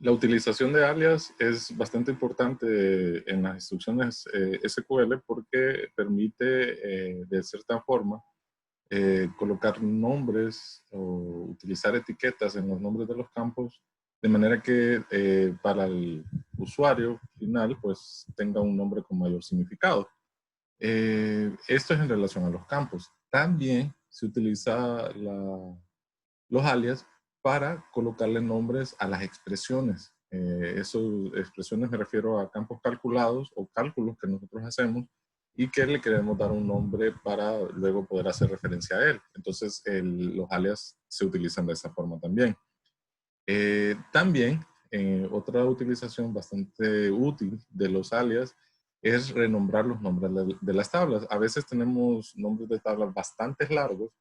La utilización de alias es bastante importante en las instrucciones SQL porque permite, de cierta forma, colocar nombres o utilizar etiquetas en los nombres de los campos de manera que para el usuario final pues tenga un nombre con mayor significado. Esto es en relación a los campos. También se utiliza los alias para colocarle nombres a las expresiones. Esas expresiones me refiero a campos calculados o cálculos que nosotros hacemos y que le queremos dar un nombre para luego poder hacer referencia a él. Entonces, los alias se utilizan de esa forma también. También, otra utilización bastante útil de los alias es renombrar los nombres de las tablas. A veces tenemos nombres de tablas bastante largos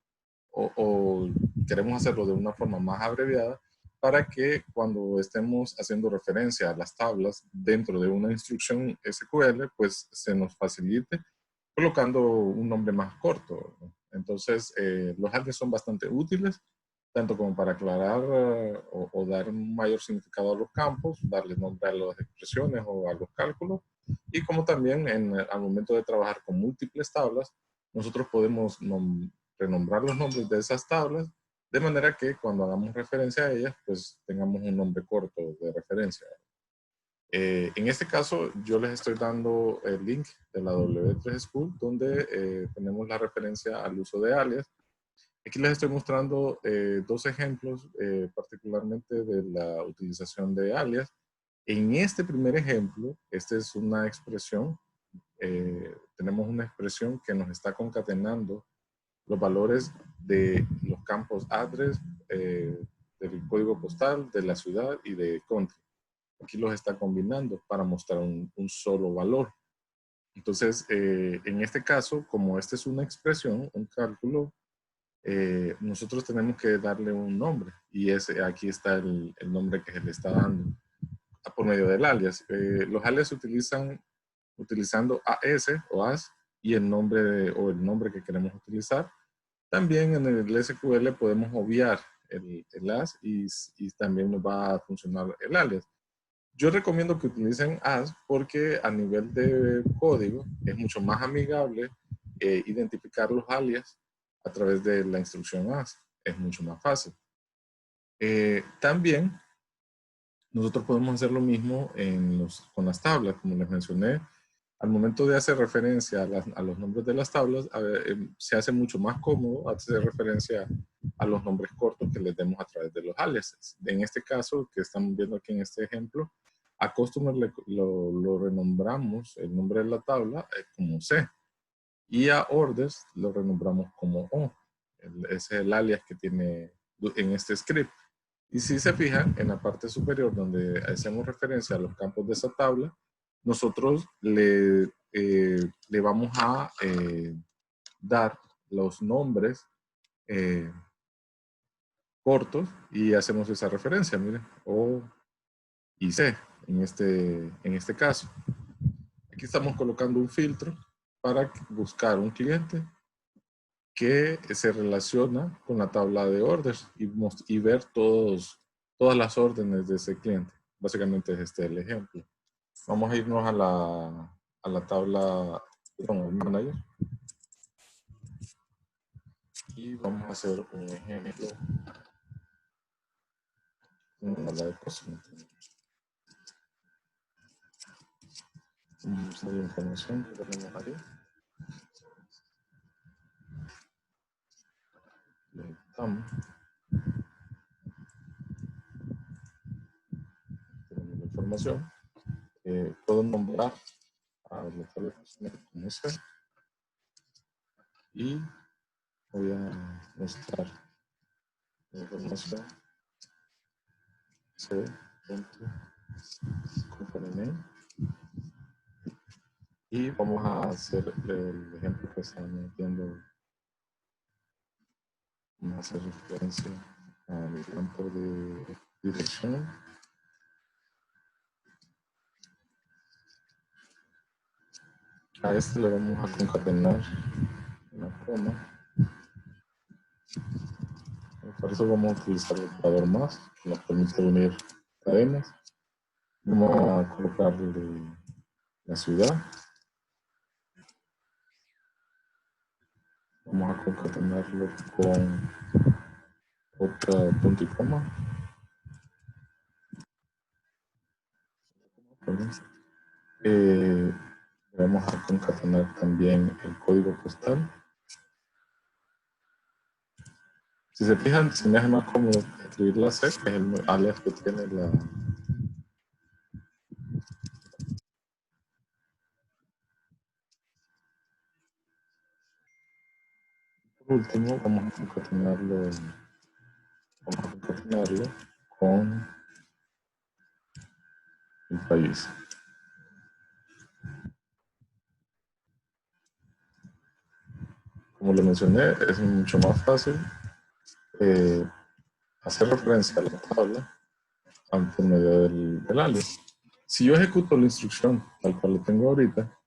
o queremos hacerlo de una forma más abreviada para que cuando estemos haciendo referencia a las tablas dentro de una instrucción SQL, pues se nos facilite colocando un nombre más corto. Entonces, los alias son bastante útiles, tanto como para aclarar o dar un mayor significado a los campos, darle nombre a las expresiones o a los cálculos, y como también al momento de trabajar con múltiples tablas, nosotros podemos renombrar los nombres de esas tablas, de manera que cuando hagamos referencia a ellas, pues tengamos un nombre corto de referencia. En este caso, yo les estoy dando el link de la W3 School, donde tenemos la referencia al uso de alias. Aquí les estoy mostrando dos ejemplos, particularmente de la utilización de alias. En este primer ejemplo, esta es una expresión, tenemos una expresión que nos está concatenando los valores de los campos address, del código postal, de la ciudad y de country. Aquí los está combinando para mostrar un solo valor. Entonces, en este caso, como esta es una expresión, un cálculo, nosotros tenemos que darle un nombre y aquí está el nombre que se le está dando por medio del alias. Los alias se utilizan utilizando AS o AS y el nombre o el nombre que queremos utilizar. También en el SQL podemos obviar el AS y también nos va a funcionar el alias. Yo recomiendo que utilicen AS porque a nivel de código es mucho más amigable identificar los alias a través de la instrucción AS. Es mucho más fácil. También nosotros podemos hacer lo mismo con las tablas, como les mencioné. Al momento de hacer referencia a los nombres de las tablas, se hace mucho más cómodo hacer referencia a los nombres cortos que les demos a través de los aliases. En este caso, que estamos viendo aquí en este ejemplo, a Customer lo renombramos, el nombre de la tabla, como C. Y a Orders lo renombramos como O. Ese es el alias que tiene en este script. Y si se fijan, en la parte superior donde hacemos referencia a los campos de esa tabla, nosotros le vamos a dar los nombres cortos y hacemos esa referencia, miren, O y C en este caso. Aquí estamos colocando un filtro para buscar un cliente que se relaciona con la tabla de orders y ver todas las órdenes de ese cliente. Básicamente es este el ejemplo. Vamos a irnos a la tabla, perdón, al manager. Y vamos a hacer un ejemplo en la tabla de cosas. Vamos a ver la información que tenemos aquí. Le damos. Tenemos la información. Puedo nombrar a la tabla de cosas como esa. Y voy a mostrar la información. Company name. Y vamos a hacer el ejemplo que están metiendo. Vamos a hacer referencia al campo de dirección. A este le vamos a concatenar una coma. Para eso vamos a utilizar el operador más, que nos permite unir cadenas. Vamos a colocarle la ciudad. Vamos a concatenarlo con otra punto y coma. Vamos a concatenar también el código postal. Si se fijan, se me hace más cómodo escribir la C, que es el alias que tiene la... Por último, vamos a concatenarlo con el país. Como lo mencioné, es mucho más fácil hacer referencia a la tabla por medio del alias. Si yo ejecuto la instrucción tal cual lo tengo ahorita,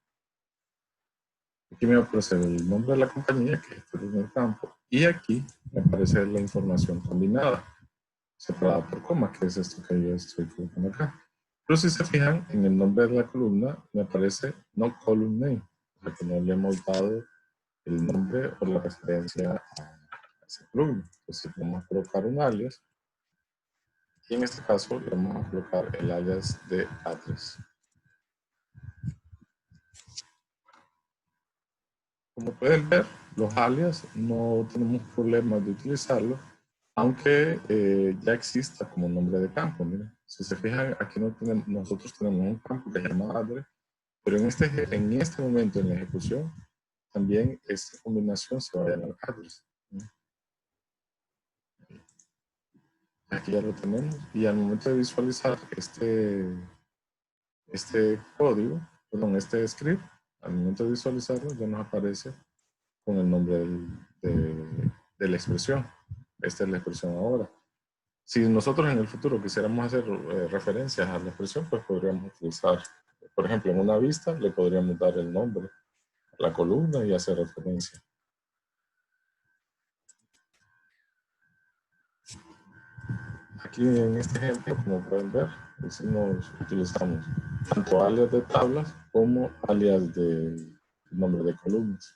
aquí me va a aparecer el nombre de la compañía, que es este primer campo, y aquí me aparece la información combinada, separada por coma, que es esto que yo estoy colocando acá. Pero si se fijan, en el nombre de la columna me aparece no column name, porque no le hemos dado el nombre o la referencia a esa columna. Entonces vamos a colocar un alias, y en este caso le vamos a colocar el alias de address. Como pueden ver, los alias no tenemos problemas de utilizarlos, aunque ya exista como nombre de campo. Miren. Si se fijan, aquí nosotros tenemos un campo que se llama address, pero en este momento en la ejecución, también esta combinación se va a llamar address. Aquí ya lo tenemos, y al momento de visualizar este código, perdón, este script, al momento de visualizarlo ya nos aparece con el nombre de la expresión. Esta es la expresión ahora. Si nosotros en el futuro quisiéramos hacer referencias a la expresión, pues podríamos utilizar, por ejemplo, en una vista le podríamos dar el nombre a la columna y hacer referencia. Aquí en este ejemplo, como pueden ver, utilizamos tanto alias de tablas como alias de nombre de columnas.